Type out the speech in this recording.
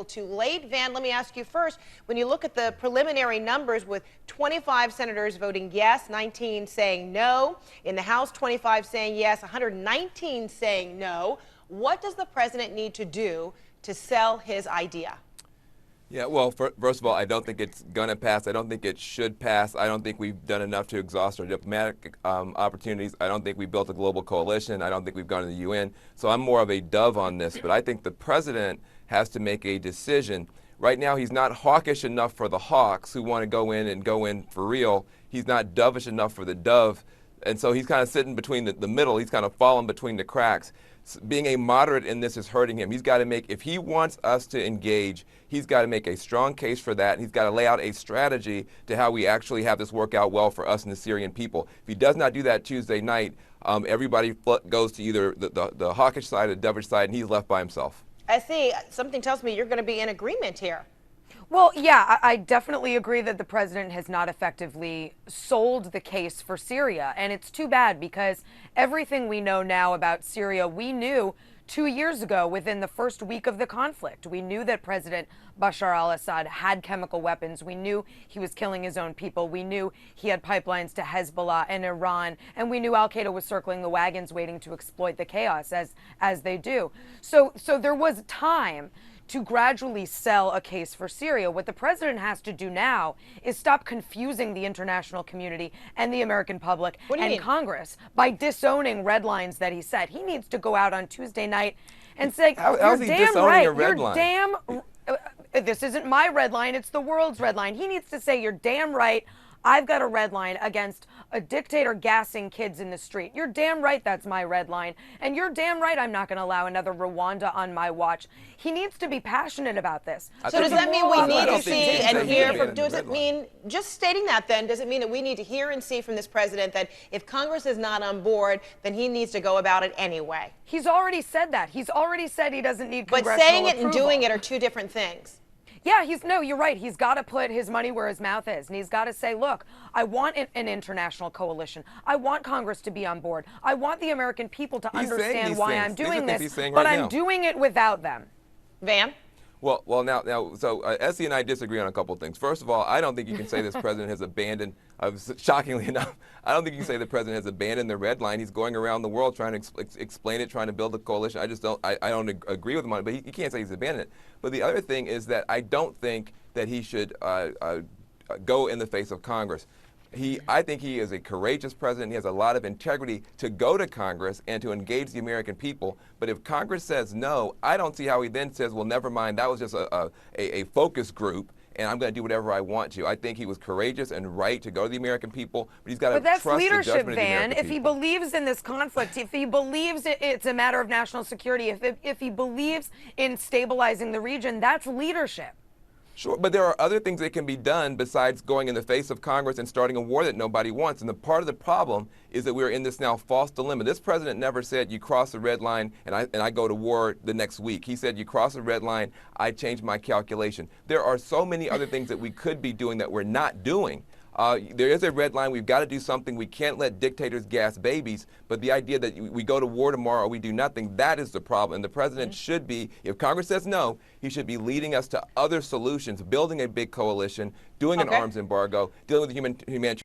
Too late. Van, let me ask you first, when you look at the preliminary numbers with 25 senators voting yes, 19 saying no, in the House 25 saying yes, 119 saying no, what does the president need to do to sell his idea? Yeah, well, first of all, I don't think it's going to pass. I don't think it should pass. I don't think we've done enough to exhaust our diplomatic opportunities. I don't think we built a global coalition. I don't think we've gone to the UN. So I'm more of a dove on this. But I think the president has to make a decision. Right now, he's not hawkish enough for the hawks who want to go in for real. He's not dovish enough for the dove. And so he's kind of sitting between the middle. He's kind of falling between the cracks. Being a moderate in this is hurting him. He's got to make, if he wants us to engage, he's got to make a strong case for that. He's got to lay out a strategy to how we actually have this work out well for us and the Syrian people. If he does not do that Tuesday night, everybody goes to either the hawkish side or the dovish side, and he's left by himself. I see. Something tells me you're going to be in agreement here. Well, yeah, I definitely agree that the president has not effectively sold the case for Syria. And it's too bad because everything we know now about Syria, we knew 2 years ago within the first week of the conflict. We knew that President Bashar al-Assad had chemical weapons. We knew he was killing his own people. We knew he had pipelines to Hezbollah and Iran. And we knew al-Qaeda was circling the wagons waiting to exploit the chaos as they do. So there was time to gradually sell a case for Syria. What the president has to do now is stop confusing the international community and the American public and Congress by disowning red lines that he set. He needs to go out on Tuesday night and say, you're damn right, this isn't my red line, it's the world's red line. He needs to say, you're damn right, I've got a red line against a dictator gassing kids in the street. You're damn right that's my red line. And you're damn right I'm not going to allow another Rwanda on my watch. He needs to be passionate about this. So does that mean we need to see and hear from, does it mean, just stating that then, does it mean that we need to hear and see from this president that if Congress is not on board, then he needs to go about it anyway? He's already said that. He's already said he doesn't need congressional approval. But saying it and doing it are two different things. Yeah, you're right. He's got to put his money where his mouth is. And he's got to say, look, I want an international coalition. I want Congress to be on board. I want the American people to understand why I'm doing this, but I'm doing it without them. Van? Well, now, so Essie and I disagree on a couple of things. First of all, I don't think you can say this president has abandoned, shockingly enough, I don't think you can say the president has abandoned the red line. He's going around the world trying to explain it, trying to build a coalition. I just don't, I don't agree with him on it, but he can't say he's abandoned it. But the other thing is that I don't think that he should go in the face of Congress. I think he is a courageous president. He has a lot of integrity to go to Congress and to engage the American people. But if Congress says no, I don't see how he then says, well, never mind, that was just a focus group, and I'm going to do whatever I want to. I think he was courageous and right to go to the American people, but he's got to trust the judgment of the American people. But that's leadership, Van. If he believes in this conflict, if he believes it's a matter of national security, if he believes in stabilizing the region, that's leadership. Sure, but there are other things that can be done besides going in the face of Congress and starting a war that nobody wants. And the part of the problem is that we're in this now false dilemma. This president never said you cross the red line and I go to war the next week. He said you cross the red line, I change my calculation. There are so many other things that we could be doing that we're not doing. There is a red line. We've got to do something. We can't let dictators gas babies. But the idea that we go to war tomorrow or we do nothing, that is the problem. And the president should be, if Congress says no, he should be leading us to other solutions, building a big coalition, doing an arms embargo, dealing with humanitarian